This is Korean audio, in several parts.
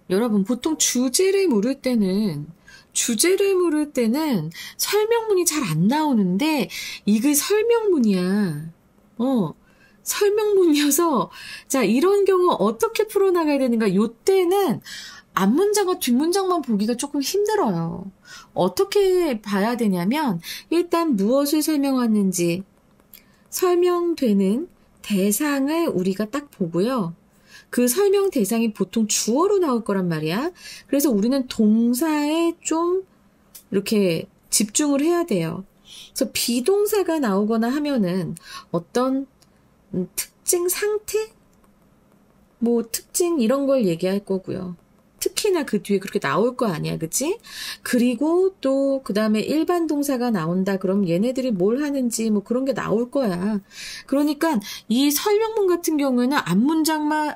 여러분, 보통 주제를 물을 때는 설명문이 잘 안 나오는데, 이게 설명문이야. 설명문이어서, 자, 이런 경우 어떻게 풀어나가야 되는가? 요때는 앞문장과 뒷문장만 보기가 조금 힘들어요. 어떻게 봐야 되냐면, 일단 무엇을 설명하는지, 설명되는 대상을 우리가 딱 보고요. 그 설명 대상이 보통 주어로 나올 거란 말이야. 그래서 우리는 동사에 좀 이렇게 집중을 해야 돼요. 그래서 비동사가 나오거나 하면은 어떤 특징, 상태? 특징 이런 걸 얘기할 거고요. 특히나 그 뒤에 그렇게 나올 거 아니야, 그치? 그리고 또 그 다음에 일반 동사가 나온다. 그럼 얘네들이 뭘 하는지 그런 게 나올 거야. 그러니까 이 설명문 같은 경우에는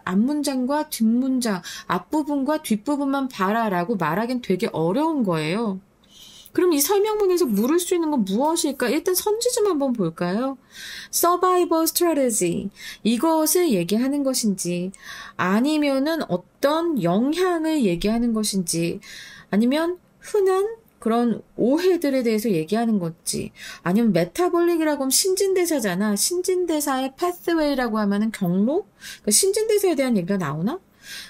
앞문장과 뒷문장, 앞부분과 뒷부분만 봐라라고 말하기는 되게 어려운 거예요. 그럼 이 설명문에서 물을 수 있는 건 무엇일까? 일단 선지 좀 한번 볼까요? Survival strategy. 이것을 얘기하는 것인지, 아니면은 어떤 영향을 얘기하는 것인지, 아니면 흔한 그런 오해들에 대해서 얘기하는 건지, 아니면 메타볼릭이라고 하면 신진대사잖아. 신진대사의 pathway라고 하면은 경로? 그러니까 신진대사에 대한 얘기가 나오나?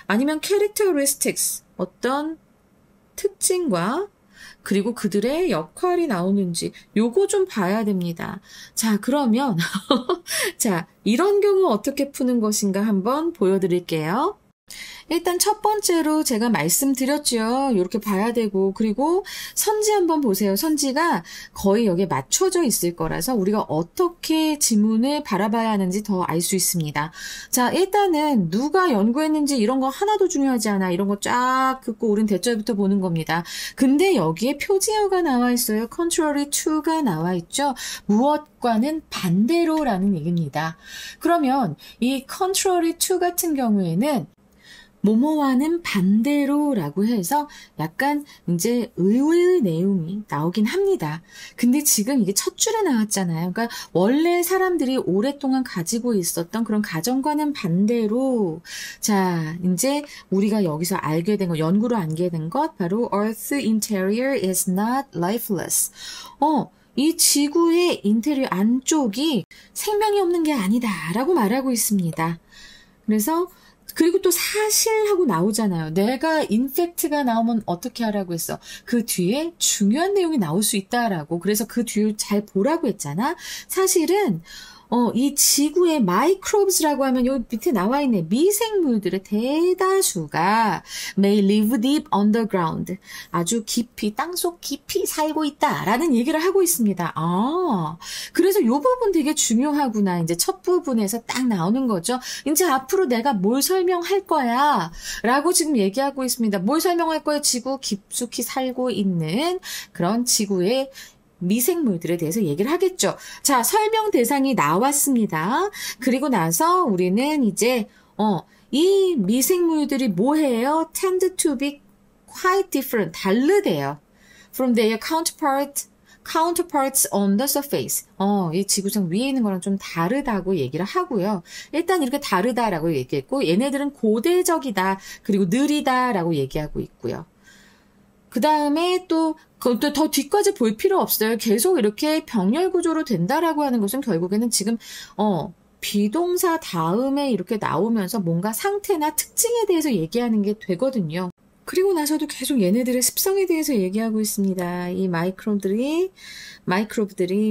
아니면 characteristics. 어떤 특징과 그리고 그들의 역할이 나오는지 요거 좀 봐야 됩니다. 자, 그러면 자, 이런 경우 어떻게 푸는 것인가 한번 보여드릴게요. 일단 첫 번째로 제가 말씀드렸죠. 이렇게 봐야 되고, 그리고 선지 한번 보세요. 선지가 거의 여기에 맞춰져 있을 거라서 우리가 어떻게 지문을 바라봐야 하는지 더 알 수 있습니다. 자, 일단은 누가 연구했는지 이런 거 하나도 중요하지 않아. 이런 거 쫙 긋고 우린 대절부터 보는 겁니다. 근데 여기에 표지어가 나와 있어요. contrary to가 나와 있죠. 무엇과는 반대로라는 얘기입니다. 그러면 이 contrary to 같은 경우에는 뭐뭐와는 반대로라고 해서 약간 이제 의외의 내용이 나오긴 합니다. 근데 지금 이게 첫 줄에 나왔잖아요. 그러니까 원래 사람들이 오랫동안 가지고 있었던 그런 가정과는 반대로, 자, 이제 우리가 여기서 알게 된 것, 연구로 알게 된 것, 바로 Earth interior is not lifeless. 이 지구의 인테리어 안쪽이 생명이 없는 게 아니다라고 말하고 있습니다. 그리고 또 사실하고 나오잖아요. 내가 인팩트가 나오면 어떻게 하라고 했어? 그 뒤에 중요한 내용이 나올 수 있다라고. 그래서 그 뒤를 잘 보라고 했잖아. 사실은 이 지구의 마이크로브스라고 하면 여기 밑에 나와 있네. 미생물들의 대다수가 may live deep underground. 아주 깊이, 땅속 깊이 살고 있다라는 얘기를 하고 있습니다. 그래서 이 부분 되게 중요하구나. 이제 첫 부분에서 딱 나오는 거죠. 이제 앞으로 내가 뭘 설명할 거야 라고 지금 얘기하고 있습니다. 뭘 설명할 거야? 지구 깊숙이 살고 있는 그런 지구의 미생물들에 대해서 얘기를 하겠죠. 자, 설명 대상이 나왔습니다. 그리고 나서 우리는 이제 이 미생물들이 뭐해요? tend to be quite different. 다르대요. from their counterparts on the surface. 이 지구상 위에 있는 거랑 좀 다르다고 얘기를 하고요. 일단 이렇게 다르다라고 얘기했고, 얘네들은 고대적이다, 그리고 느리다라고 얘기하고 있고요. 그 다음에 또 더 뒤까지 볼 필요 없어요. 계속 이렇게 병렬 구조로 된다라고 하는 것은 결국에는 지금 비동사 다음에 이렇게 나오면서 뭔가 상태나 특징에 대해서 얘기하는 게 되거든요. 그리고 나서도 계속 얘네들의 습성에 대해서 얘기하고 있습니다. 이 마이크로브들이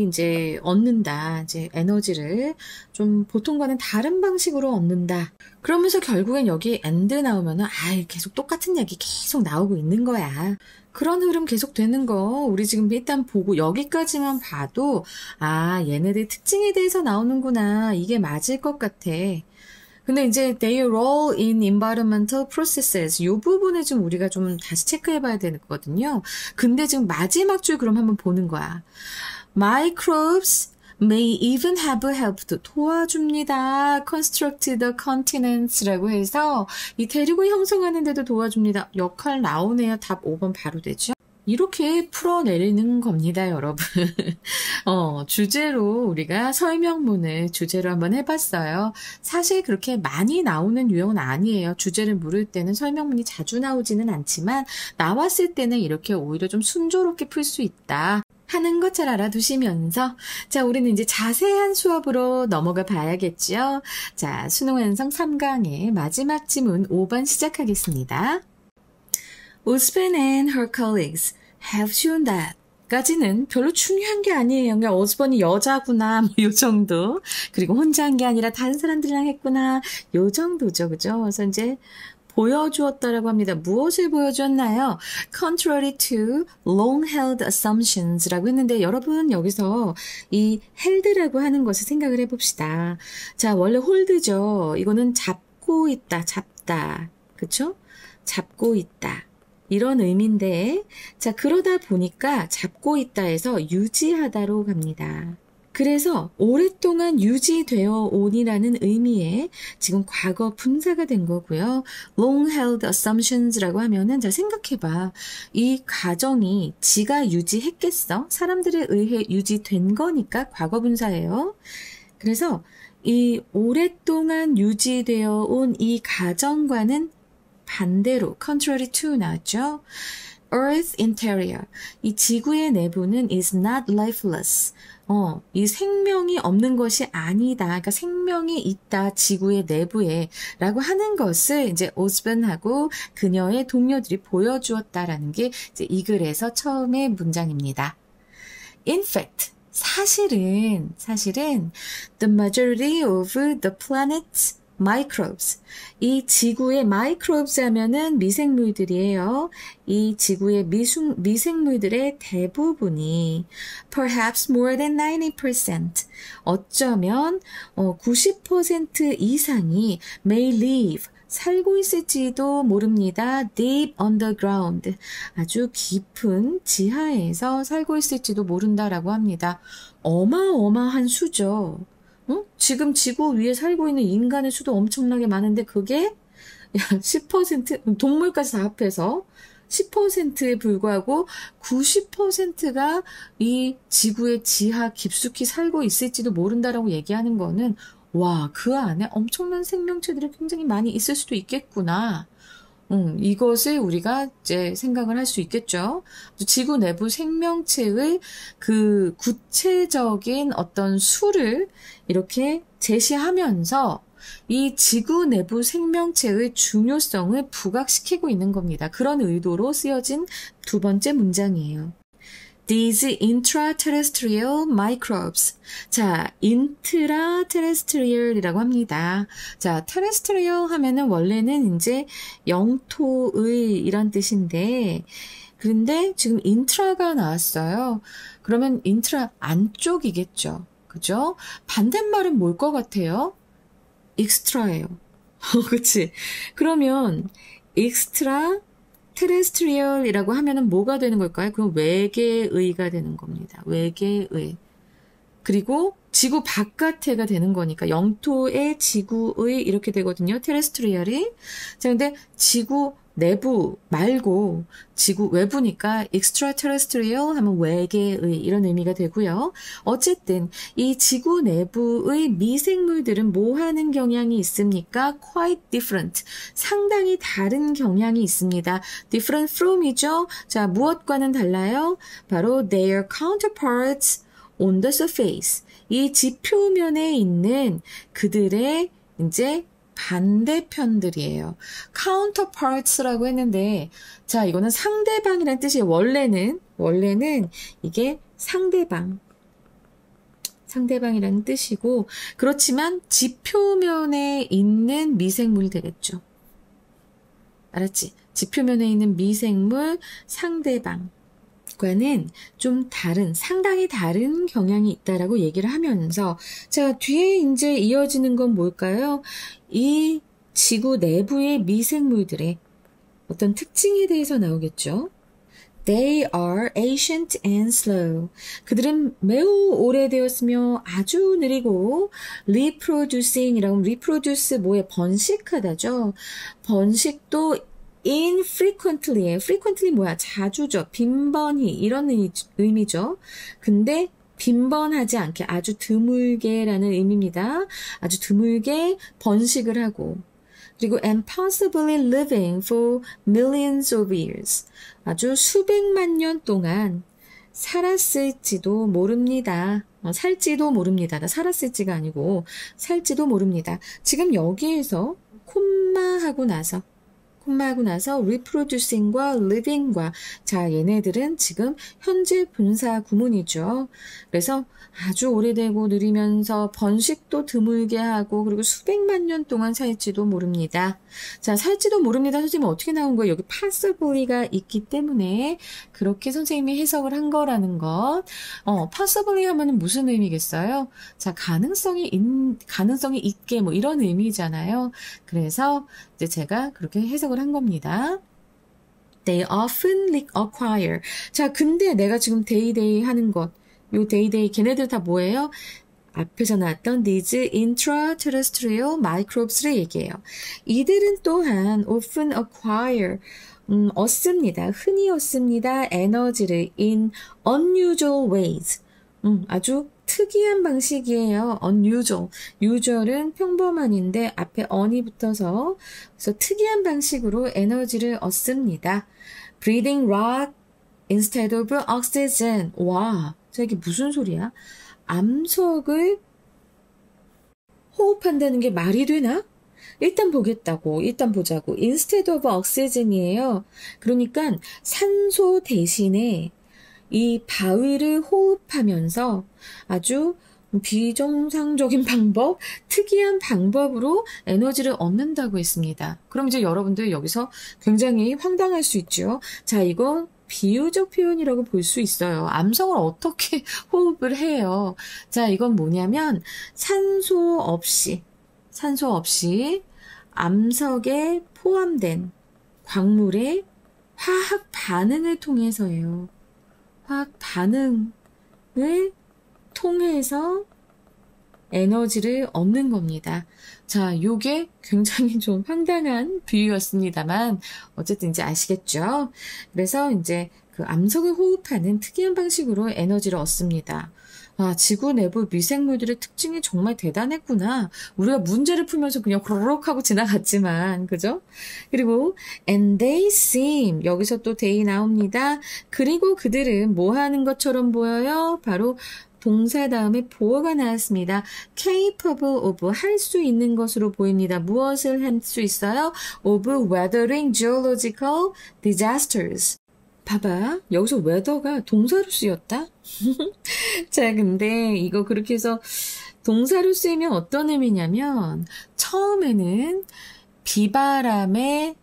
이제 얻는다. 이제 에너지를 좀 보통과는 다른 방식으로 얻는다. 그러면서 결국엔 여기 and 나오면은 계속 똑같은 얘기 계속 나오고 있는 거야. 그런 흐름 계속 되는 거 우리 지금 일단 보고 여기까지만 봐도 얘네들 특징에 대해서 나오는구나. 이게 맞을 것 같아. 근데 이제 their role in environmental processes 이 부분을 좀 우리가 좀 다시 체크해 봐야 되거든요. 근데 지금 마지막 줄 그럼 한번 보는 거야. Microbes may even have helped 도와줍니다. construct the continents라고 해서 이 대륙을 형성하는 데도 도와줍니다. 역할 나오네요. 답 5번 바로 되죠. 이렇게 풀어내리는 겁니다, 여러분. 주제로 우리가 설명문을 주제로 한번 해봤어요. 사실 그렇게 많이 나오는 유형은 아니에요. 주제를 물을 때는 설명문이 자주 나오지는 않지만 나왔을 때는 이렇게 오히려 좀 순조롭게 풀 수 있다 하는 것 잘 알아두시면서 자, 우리는 이제 자세한 수업으로 넘어가 봐야겠죠. 자, 수능 완성 3강의 마지막 지문 5번 시작하겠습니다. Osborne and her colleagues have shown that 까지는 별로 중요한 게 아니에요. 그냥 오스본이 여자구나, 뭐, 요 정도. 그리고 혼자 한 게 아니라 다른 사람들이랑 했구나, 요 정도죠. 그죠? 그래서 이제 보여주었다라고 합니다. 무엇을 보여주었나요? Contrary to long-held assumptions라고 했는데 여러분 여기서 이 held라고 하는 것을 생각을 해봅시다. 자, 원래 hold죠. 이거는 잡고 있다, 잡다. 그쵸? 잡고 있다. 이런 의미인데, 자, 그러다 보니까 잡고 있다 해서 유지하다로 갑니다. 그래서 오랫동안 유지되어 온이라는 의미의 지금 과거 분사가 된 거고요. long-held assumptions라고 하면은, 자, 생각해봐. 이 가정이 지가 유지했겠어? 사람들에 의해 유지된 거니까 과거 분사예요. 그래서 이 오랫동안 유지되어 온 이 가정과는 반대로 contrary to 나왔죠. Earth interior. 이 지구의 내부는 is not lifeless. 이 생명이 없는 것이 아니다. 그러니까 생명이 있다. 지구의 내부에 라고 하는 것을 이제 오스본하고 그녀의 동료들이 보여주었다라는 게 이제 이 글에서 처음의 문장입니다. In fact, 사실은 the majority of the planet's microbes. 이 지구의 microbes 하면은 미생물들이에요. 이 지구의 미생물들의 대부분이 perhaps more than 90% 어쩌면 90% 이상이 may live 살고 있을지도 모릅니다. deep underground 아주 깊은 지하에서 살고 있을지도 모른다라고 합니다. 어마어마한 수죠. 지금 지구 위에 살고 있는 인간의 수도 엄청나게 많은데 그게 10% 동물까지 다 합해서 10%에 불과하고 90%가 이 지구의 지하 깊숙이 살고 있을지도 모른다라고 얘기하는 거는 와, 그 안에 엄청난 생명체들이 굉장히 많이 있을 수도 있겠구나. 이것을 우리가 이제 생각을 할 수 있겠죠. 지구 내부 생명체의 그 구체적인 어떤 수를 이렇게 제시하면서 이 지구 내부 생명체의 중요성을 부각시키고 있는 겁니다. 그런 의도로 쓰여진 두 번째 문장이에요. These intraterrestrial microbes. 자, intraterrestrial이라고 합니다. 자, terrestrial 하면은 원래는 이제 영토의 이런 뜻인데, 그런데 지금 intra가 나왔어요. 그러면 intra 안쪽이겠죠. 그죠? 반대말은 뭘 것 같아요? extra예요. 그치? 그러면 extra 테레스트리얼이라고 하면은 뭐가 되는 걸까요? 그럼 외계의가 되는 겁니다. 외계의. 그리고 지구 바깥에가 되는 거니까 영토의 지구의 이렇게 되거든요. 테레스트리얼이. 자, 근데 지구 내부 말고 지구 외부니까 extraterrestrial 하면 외계의 이런 의미가 되고요. 어쨌든 이 지구 내부의 미생물들은 뭐 하는 경향이 있습니까? Quite different. 상당히 다른 경향이 있습니다. different from이죠. 자, 무엇과는 달라요? 바로 their counterparts on the surface. 이 지표면에 있는 그들의 이제 반대편들이에요. counterparts라고 했는데, 자, 이거는 상대방이라는 뜻이에요. 원래는 이게 상대방이라는 뜻이고, 그렇지만 지표면에 있는 미생물이 되겠죠. 알았지? 지표면에 있는 미생물 상대방. 과는 좀 다른, 상당히 다른 경향이 있다라고 얘기를 하면서, 자, 뒤에 이제 이어지는 건 뭘까요? 이 지구 내부의 미생물들의 어떤 특징에 대해서 나오겠죠. They are ancient and slow. 그들은 매우 오래되었으며 아주 느리고 reproducing이라고 하면 reproduce 뭐에 번식하다죠. 번식도 infrequently에 frequently 뭐야? 자주죠. 빈번히 이런 의미죠. 근데 빈번하지 않게 아주 드물게라는 의미입니다. 아주 드물게 번식을 하고 그리고 and possibly living for millions of years. 아주 수백만 년 동안 살았을지도 모릅니다. 살지도 모릅니다. 살았을지가 아니고 살지도 모릅니다. 지금 여기에서 콤마하고 나서 reproducing과 living과 자 얘네들은 지금 현재 분사 구문이죠. 그래서 아주 오래되고 느리면서 번식도 드물게 하고 그리고 수백만 년 동안 살지도 모릅니다. 자 살지도 모릅니다. 선생님 어떻게 나온 거예요? 여기 possibly가 있기 때문에 그렇게 선생님이 해석을 한 거라는 것. possibly 하면은 무슨 의미겠어요? 자 가능성이 있게 뭐 이런 의미잖아요. 그래서 이제 제가 그렇게 해석을 한 겁니다. They often acquire. 자, 근데 내가 지금 day 하는 것, 요 day 걔네들 다 뭐예요? 앞에서 나왔던 these intraterrestrial microbes를 얘기해요. 이들은 또한 often acquire, 얻습니다. 흔히 얻습니다. 에너지를 in unusual ways. 아주 특이한 방식이에요. unusual. usual은 평범한인데 앞에 on이 붙어서 그래서 특이한 방식으로 에너지를 얻습니다. breathing rock instead of oxygen. 와, 이게 무슨 소리야? 암석을 호흡한다는 게 말이 되나? 일단 보자고. instead of oxygen이에요. 그러니까 산소 대신에 이 바위를 호흡하면서 아주 비정상적인 방법, 특이한 방법으로 에너지를 얻는다고 했습니다. 그럼 이제 여러분들 여기서 굉장히 황당할 수 있죠. 자, 이건 비유적 표현이라고 볼 수 있어요. 암석을 어떻게 호흡을 해요? 자, 이건 뭐냐면 산소 없이 암석에 포함된 광물의 화학 반응을 통해서예요. 화학 반응을 통해서 에너지를 얻는 겁니다. 자, 요게 굉장히 좀 황당한 비유였습니다만 어쨌든 이제 아시겠죠? 그래서 이제 그 암석을 호흡하는 특이한 방식으로 에너지를 얻습니다. 아, 지구 내부 미생물들의 특징이 정말 대단했구나. 우리가 문제를 풀면서 그냥 호로록 하고 지나갔지만, 그죠? 그리고 and they seem, 여기서 또 they 나옵니다. 그리고 그들은 뭐 하는 것처럼 보여요? 바로 동사 다음에 보어가 나왔습니다. capable of, 할 수 있는 것으로 보입니다. 무엇을 할 수 있어요? of weathering geological disasters. 봐봐. 여기서 weather가 동사로 쓰였다? 자, 근데 이거 그렇게 해서 동사로 쓰이면 어떤 의미냐면 처음에는 비바람에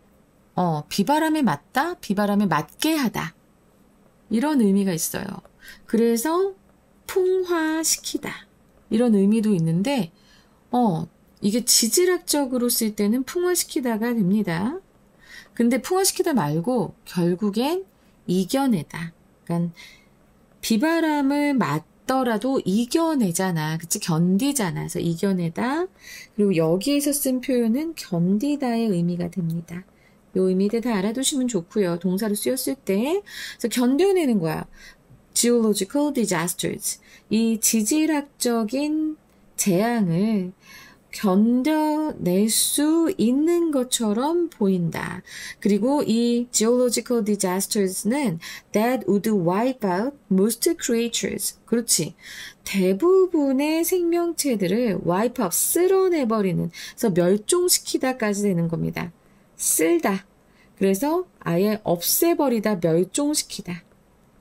맞다? 비바람에 맞게 하다. 이런 의미가 있어요. 그래서 풍화시키다. 이런 의미도 있는데 이게 지질학적으로 쓸 때는 풍화시키다가 됩니다. 근데 풍화시키다 말고 결국엔 이겨내다. 그러니까 비바람을 맞더라도 이겨내잖아. 그치? 견디잖아. 그래서 이겨내다. 그리고 여기에서 쓴 표현은 견디다의 의미가 됩니다. 이 의미들 다 알아두시면 좋고요. 동사로 쓰였을 때. 그래서 견뎌내는 거야. geological disasters. 이 지질학적인 재앙을 견뎌낼 수 있는 것처럼 보인다. 그리고 이 geological disasters는 that would wipe out most creatures. 그렇지. 대부분의 생명체들을 wipe out, 쓸어내버리는, 그래서 멸종시키다까지 되는 겁니다. 쓸다. 그래서 아예 없애버리다, 멸종시키다.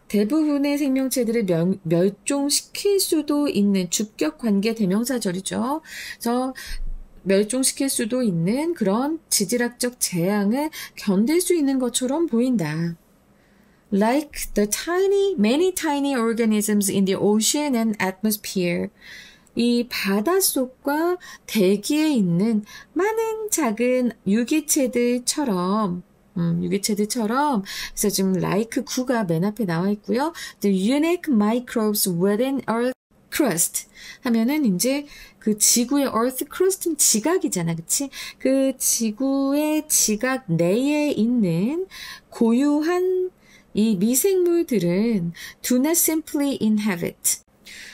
대부분의 생명체들을 멸종시킬 수도 있는 주격 관계 대명사절이죠. 그래서 멸종시킬 수도 있는 그런 지질학적 재앙을 견딜 수 있는 것처럼 보인다. Like the many tiny organisms in the ocean and atmosphere. 이 바닷속과 대기에 있는 많은 작은 유기체들처럼 그래서 지금 like 구가 맨 앞에 나와 있고요. The unique microbes within Earth crust 하면은 이제 그 지구의 earth crust는 지각이잖아, 그치? 그 지구의 지각 내에 있는 고유한 이 미생물들은 do not simply inhabit.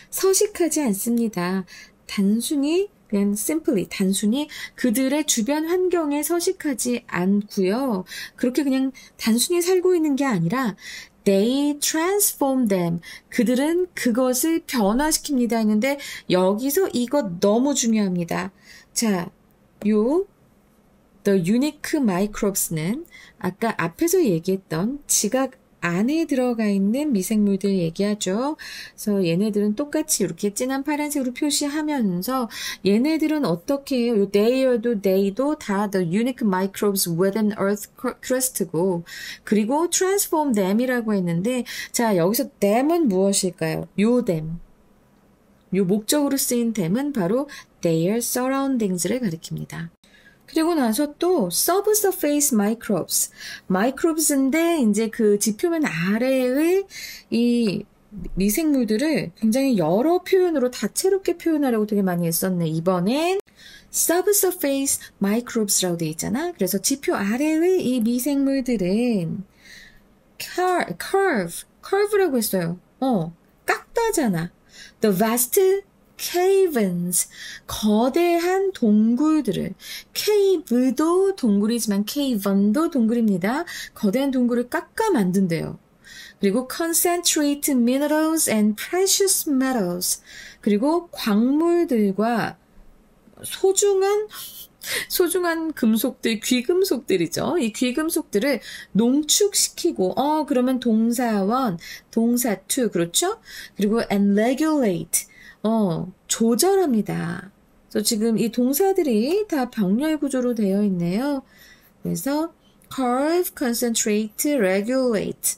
서식하지 않습니다. 단순히 그냥 simply 단순히 그들의 주변 환경에 서식하지 않고요. 그렇게 그냥 단순히 살고 있는 게 아니라 they transform them. 그들은 그것을 변화시킵니다 했는데 여기서 이거 너무 중요합니다. 자, 요 the unique microbes는 아까 앞에서 얘기했던 지각 안에 들어가 있는 미생물들 얘기하죠. 그래서 얘네들은 똑같이 이렇게 진한 파란색으로 표시하면서 얘네들은 어떻게 해요? 요 they도 다 the unique microbes within earth crust고 그리고 transform them이라고 했는데 자 여기서 them은 무엇일까요? 요 them. 요 목적으로 쓰인 them은 바로 their surroundings를 가리킵니다. 그리고 나서 또 subsurface microbes. microbes인데 이제 그 지표면 아래의 이 미생물들을 굉장히 여러 표현으로 다채롭게 표현하려고 되게 많이 했었네. 이번엔 subsurface microbes라고 되어 있잖아. 그래서 지표 아래의 이 미생물들은 curve라고 했어요. 깎다잖아. The vast caverns, 거대한 동굴들을, cave도 동굴이지만 caven도 동굴입니다. 거대한 동굴을 깎아 만든대요. 그리고 concentrate minerals and precious metals, 그리고 광물들과 소중한 금속들, 귀금속들이죠. 이 귀금속들을 농축시키고, 그러면 동사 1, 동사 2, 그렇죠? 그리고 and regulate, 조절합니다. 그래서 지금 이 동사들이 다 병렬 구조로 되어 있네요. 그래서 carve, concentrate, regulate.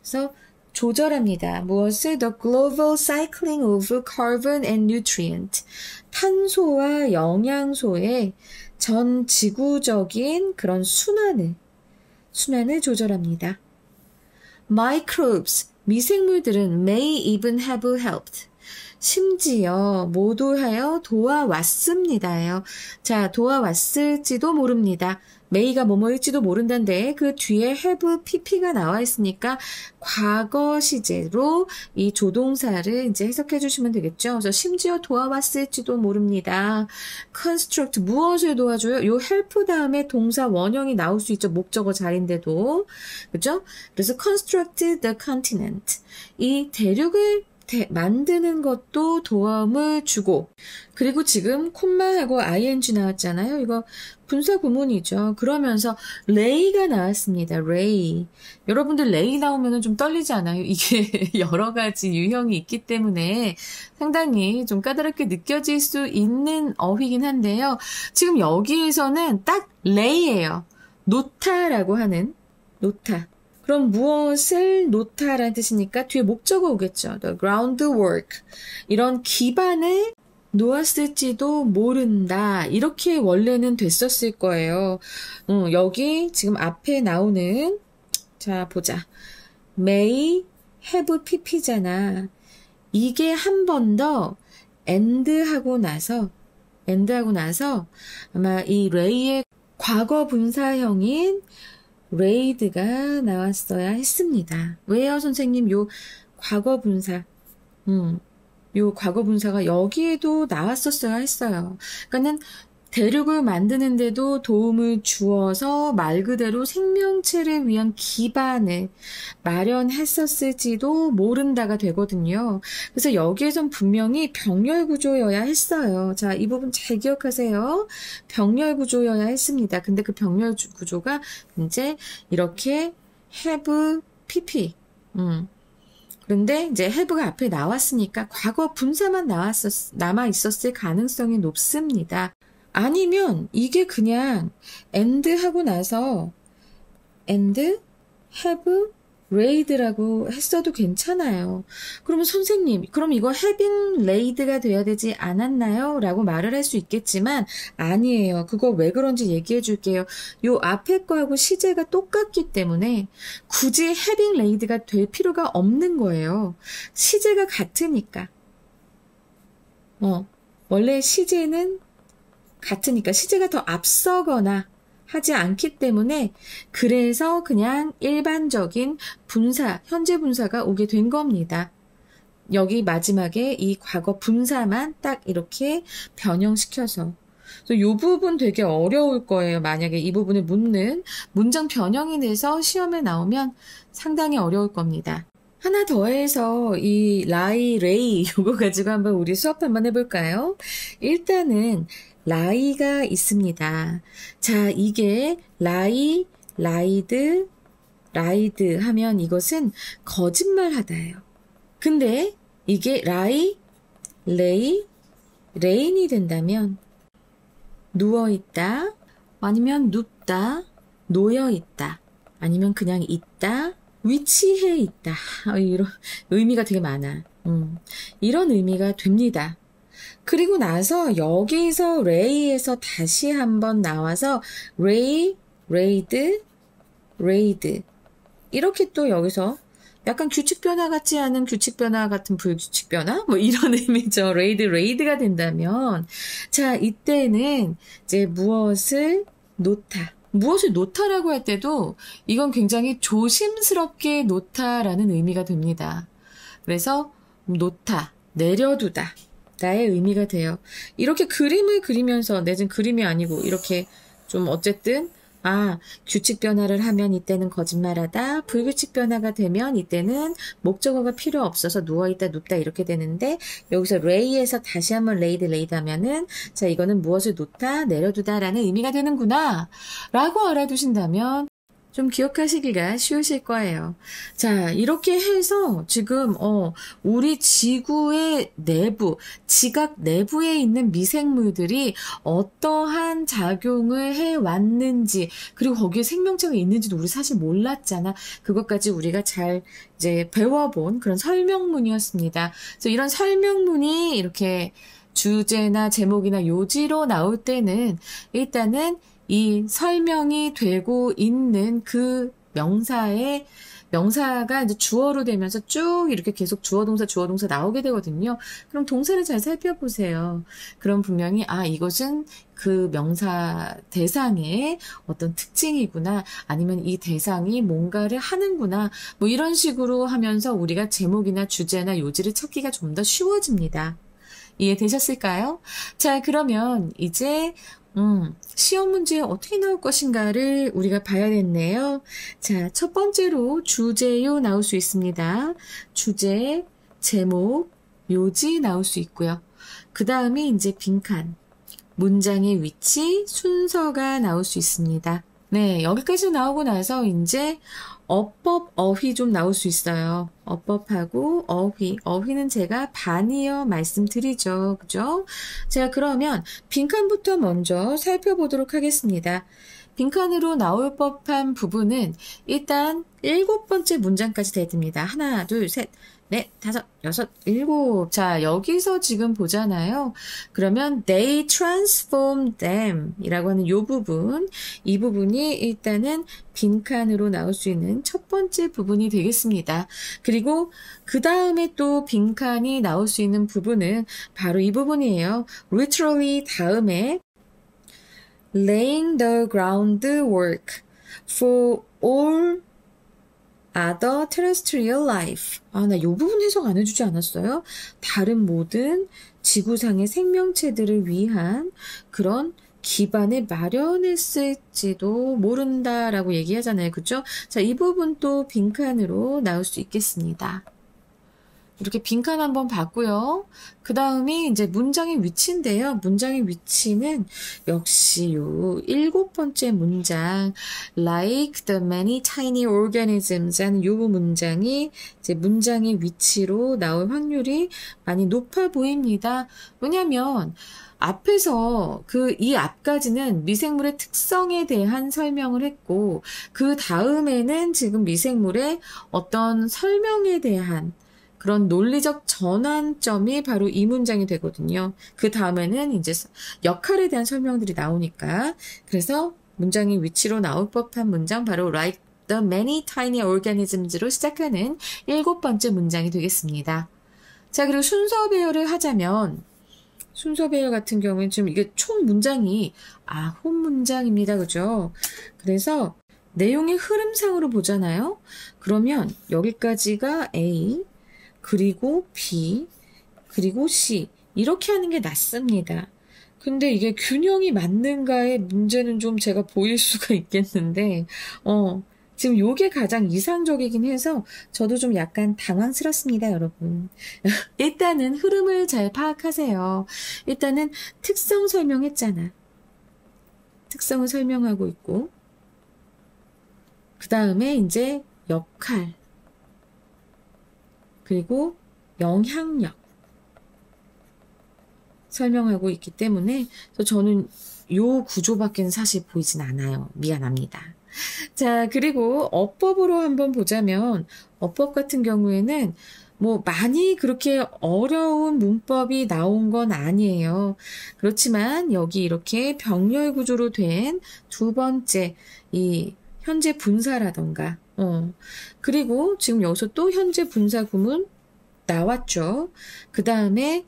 그래서 조절합니다. 무엇을? The global cycling of carbon and nutrient. 탄소와 영양소의 전 지구적인 그런 순환을 조절합니다. Microbes, 미생물들은 may even have helped. 심지어 모두하여 도와왔습니다요. 자, 도와왔을지도 모릅니다. may가 뭐뭐일지도 모른다는데 그 뒤에 have pp가 나와 있으니까 과거 시제로 이 조동사를 이제 해석해 주시면 되겠죠. 그래서 심지어 도와왔을지도 모릅니다. construct, 무엇을 도와줘요? 요 help 다음에 동사 원형이 나올 수 있죠. 목적어 자리인데도. 그죠? 그래서 construct the continent. 이 대륙을 만드는 것도 도움을 주고, 그리고 지금 콤마하고 ing 나왔잖아요. 이거 분사 구문이죠. 그러면서 lay가 나왔습니다. lay. 여러분들 lay 나오면 좀 떨리지 않아요? 이게 여러 가지 유형이 있기 때문에 상당히 좀 까다롭게 느껴질 수 있는 어휘긴 한데요. 지금 여기에서는 딱 lay예요. 놓다라고 하는 놓다. 그럼 무엇을 놓다라는 뜻이니까 뒤에 목적어 오겠죠. The groundwork. 이런 기반을 놓았을지도 모른다. 이렇게 원래는 됐었을 거예요. 여기 지금 앞에 나오는, 자, 보자. may have pp잖아. 이게 한 번 더 end하고 나서 아마 이 lay의 과거 분사형인 레이드가 나왔어야 했습니다. 왜요, 선생님? 요 과거 분사가 여기에도 나왔었어야 했어요. 그러니까는 대륙을 만드는데도 도움을 주어서 말 그대로 생명체를 위한 기반을 마련했었을지도 모른다가 되거든요. 그래서 여기에선 분명히 병렬 구조여야 했어요. 자, 이 부분 잘 기억하세요. 병렬 구조여야 했습니다. 근데 그 병렬 구조가 이제 이렇게 have, pp. 그런데 이제 have가 앞에 나왔으니까 과거 분사만 남아 있었을 가능성이 높습니다. 아니면 이게 그냥 and 하고 나서 and have laid라고 했어도 괜찮아요. 그러면 선생님, 그럼 이거 having laid가 돼야 되지 않았나요? 라고 말을 할 수 있겠지만 아니에요. 그거 왜 그런지 얘기해 줄게요. 요 앞에 거하고 시제가 똑같기 때문에 굳이 having laid가 될 필요가 없는 거예요. 시제가 같으니까. 원래 시제는 같으니까 시제가 더 앞서거나 하지 않기 때문에 그래서 그냥 일반적인 분사, 현재 분사가 오게 된 겁니다. 여기 마지막에 이 과거 분사만 딱 이렇게 변형시켜서. 이 부분 되게 어려울 거예요. 만약에 이 부분을 묻는 문장 변형이 돼서 시험에 나오면 상당히 어려울 겁니다. 하나 더해서 이 라이, 레이 요거 가지고 한번 우리 수업 한번 해볼까요? 일단은 라이가 있습니다. 자, 이게 라이, 라이드, 라이드 하면 이것은 거짓말하다예요. 근데 이게 라이, 레이, 레인이 된다면 누워있다, 아니면 눕다, 놓여있다, 아니면 그냥 있다, 위치해 있다. 이런 의미가 되게 많아. 이런 의미가 됩니다. 그리고 나서 여기서 레이에서 다시 한번 나와서 레이, 레이드, 레이드 이렇게 또 여기서 약간 규칙 변화 같지 않은 규칙 변화 같은 불규칙 변화? 뭐 이런 의미죠. 레이드, 레이드가 된다면 자, 이때는 이제 무엇을 놓다. 무엇을 놓다라고 할 때도 이건 굉장히 조심스럽게 놓다라는 의미가 됩니다. 그래서 놓다, 내려두다. 나의 의미가 돼요. 이렇게 그림을 그리면서 내진 그림이 아니고 이렇게 좀 어쨌든 규칙 변화를 하면 이때는 거짓말하다. 불규칙 변화가 되면 이때는 목적어가 필요 없어서 누워있다, 눕다 이렇게 되는데 여기서 레이에서 다시 한번 레이드, 레이드 하면은 자, 이거는 무엇을 놓다, 내려두다 라는 의미가 되는구나 라고 알아두신다면 좀 기억하시기가 쉬우실 거예요. 자, 이렇게 해서 지금 우리 지구의 내부, 지각 내부에 있는 미생물들이 어떠한 작용을 해왔는지, 그리고 거기에 생명체가 있는지도 우리 사실 몰랐잖아. 그것까지 우리가 잘 이제 배워본 그런 설명문이었습니다. 그래서 이런 설명문이 이렇게 주제나 제목이나 요지로 나올 때는 일단은 이 설명이 되고 있는 그 명사가 이제 주어로 되면서 쭉 이렇게 계속 주어, 동사 나오게 되거든요. 그럼 동사를 잘 살펴보세요. 그럼 분명히 이것은 그 명사 대상의 어떤 특징이구나. 아니면 이 대상이 뭔가를 하는구나. 뭐 이런 식으로 하면서 우리가 제목이나 주제나 요지를 찾기가 좀 더 쉬워집니다. 이해되셨을까요? 자, 그러면 이제 시험 문제 어떻게 나올 것인가를 우리가 봐야겠네요. 자, 첫 번째로 주제요 나올 수 있습니다. 주제, 제목, 요지 나올 수 있고요. 그 다음에 이제 빈칸, 문장의 위치, 순서가 나올 수 있습니다. 네, 여기까지 나오고 나서 이제 어법, 어휘 좀 나올 수 있어요. 어법하고 어휘. 어휘는 제가 반이어 말씀드리죠. 그죠? 자, 그러면 빈칸부터 먼저 살펴보도록 하겠습니다. 빈칸으로 나올 법한 부분은 일단 7번째 문장까지 됩니다. 하나, 둘, 셋, 넷, 다섯, 여섯, 일곱. 자, 여기서 지금 보잖아요. 그러면 they transformed them 이라고 하는 요 부분, 이 부분이 일단은 빈칸으로 나올 수 있는 첫 번째 부분이 되겠습니다. 그리고 그 다음에 또 빈칸이 나올 수 있는 부분은 바로 이 부분이에요. literally 다음에 laying the groundwork for all other terrestrial life. 나 이 부분 해석 안 해주지 않았어요? 다른 모든 지구상의 생명체들을 위한 그런 기반을 마련했을지도 모른다라고 얘기하잖아요. 그죠? 자, 이 부분 또 빈칸으로 나올 수 있겠습니다. 이렇게 빈칸 한번 봤고요. 그 다음에 이제 문장의 위치인데요. 문장의 위치는 역시 요 7번째 문장 like the many tiny organisms 하는 요 문장이 이제 문장의 위치로 나올 확률이 많이 높아 보입니다. 왜냐면 앞에서 이 앞까지는 미생물의 특성에 대한 설명을 했고 그 다음에는 지금 미생물의 어떤 설명에 대한 그런 논리적 전환점이 바로 이 문장이 되거든요. 그 다음에는 이제 역할에 대한 설명들이 나오니까 그래서 문장의 위치로 나올 법한 문장 바로 like the many tiny organisms로 시작하는 7번째 문장이 되겠습니다. 자, 그리고 순서 배열을 하자면 순서 배열 같은 경우에는 지금 이게 총 문장이 9문장입니다. 그죠? 그래서 내용의 흐름상으로 보잖아요. 그러면 여기까지가 A, 그리고 B, 그리고 C 이렇게 하는 게 낫습니다. 근데 이게 균형이 맞는가의 문제는 좀 제가 보일 수가 있겠는데 지금 요게 가장 이상적이긴 해서 저도 좀 약간 당황스럽습니다, 여러분. 일단은 흐름을 잘 파악하세요. 일단은 특성 설명했잖아. 특성을 설명하고 있고 그 다음에 이제 역할 그리고 영향력 설명하고 있기 때문에 저는 요 구조밖에는 사실 보이진 않아요. 미안합니다. 자, 그리고 어법으로 한번 보자면 어법 같은 경우에는 뭐 많이 그렇게 어려운 문법이 나온 건 아니에요. 그렇지만 여기 이렇게 병렬 구조로 된 두 번째 이 현재 분사라던가 그리고 지금 여기서 또 현재 분사 구문 나왔죠. 그 다음에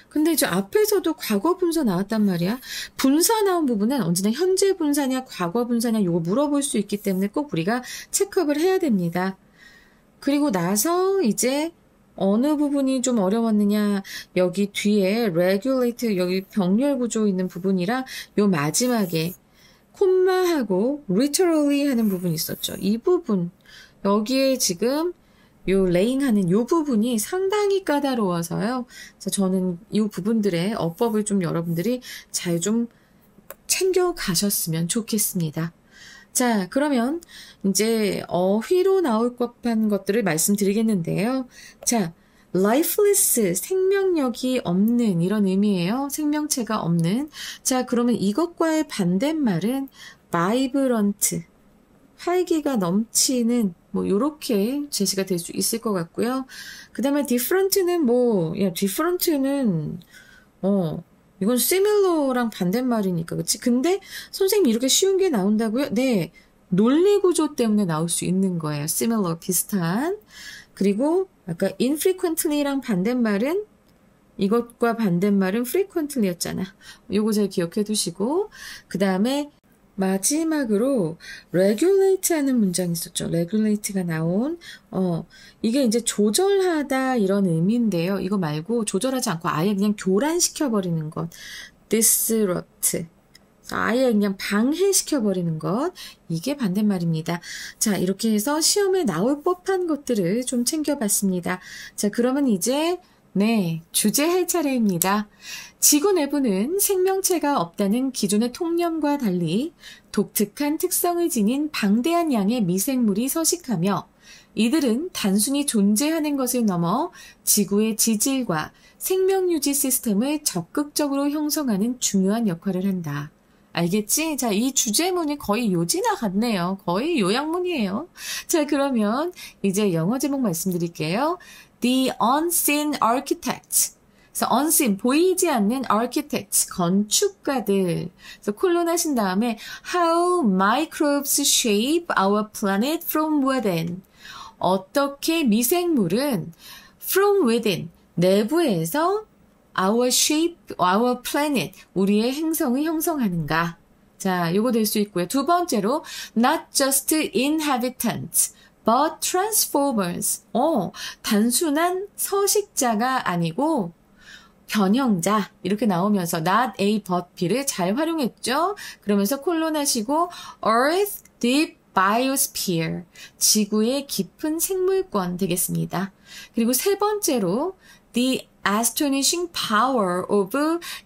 근데 이제 앞에서도 과거 분사 나왔단 말이야. 분사 나온 부분은 언제나 현재 분사냐 과거 분사냐 요거 물어볼 수 있기 때문에 꼭 우리가 체크업을 해야 됩니다. 그리고 나서 이제 어느 부분이 좀 어려웠느냐 여기 뒤에 regulate 여기 병렬 구조 있는 부분이랑 요 마지막에 콤마하고 literally 하는 부분이 있었죠. 이 부분 여기에 지금 요 레잉하는 요 부분이 상당히 까다로워서요. 그래서 저는 이 부분들의 어법을 좀 여러분들이 잘 좀 챙겨 가셨으면 좋겠습니다. 자, 그러면 이제 어휘로 나올 법한 것들을 말씀드리겠는데요. 자, lifeless, 생명력이 없는 이런 의미예요. 생명체가 없는. 자, 그러면 이것과의 반대말은 vibrant, 활기가 넘치는 뭐 요렇게 제시가 될 수 있을 것 같고요. 그 다음에 different는 different는 이건 similar랑 반대말이니까 그치? 근데 선생님 이렇게 쉬운 게 나온다고요? 네, 논리 구조 때문에 나올 수 있는 거예요. similar 비슷한. 그리고 아까 infrequently랑 반대말은 이것과 반대말은 frequently였잖아. 요거 잘 기억해 두시고 그 다음에 마지막으로 regulate 하는 문장이 있었죠. regulate가 나온 이게 이제 조절하다 이런 의미인데요. 이거 말고 조절하지 않고 아예 그냥 교란시켜버리는 것. disrupt. 아예 그냥 방해시켜버리는 것. 이게 반대말입니다. 자, 이렇게 해서 시험에 나올 법한 것들을 좀 챙겨봤습니다. 자, 그러면 이제 주제할 차례입니다. 지구 내부는 생명체가 없다는 기존의 통념과 달리 독특한 특성을 지닌 방대한 양의 미생물이 서식하며 이들은 단순히 존재하는 것을 넘어 지구의 지질과 생명유지 시스템을 적극적으로 형성하는 중요한 역할을 한다. 알겠지? 자, 이 주제문이 거의 요지나 같네요. 거의 요약문이에요. 자, 그러면 이제 영어 제목 말씀드릴게요. The unseen architects. 그래서 unseen, 보이지 않는 architects, 건축가들. 그래서 콜론 하신 다음에 how microbes shape our planet from within. 어떻게 미생물은 from within, 내부에서 our planet, 우리의 행성을 형성하는가. 자, 요거 될 수 있고요. 두 번째로 not just inhabitants, but transformers. 단순한 서식자가 아니고 변형자 이렇게 나오면서 not A but B를 잘 활용했죠. 그러면서 콜론하시고 Earth Deep Biosphere, 지구의 깊은 생물권 되겠습니다. 그리고 세 번째로 The astonishing power of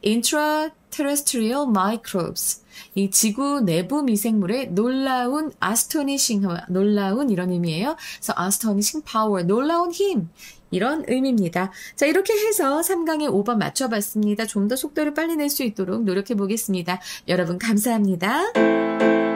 intraterrestrial microbes. 이 지구 내부 미생물의 놀라운 astonishing, 놀라운 이런 의미예요. 그래서 astonishing power, 놀라운 힘. 이런 의미입니다. 자, 이렇게 해서 3강에 5번 맞춰봤습니다. 좀 더 속도를 빨리 낼 수 있도록 노력해 보겠습니다. 여러분 감사합니다.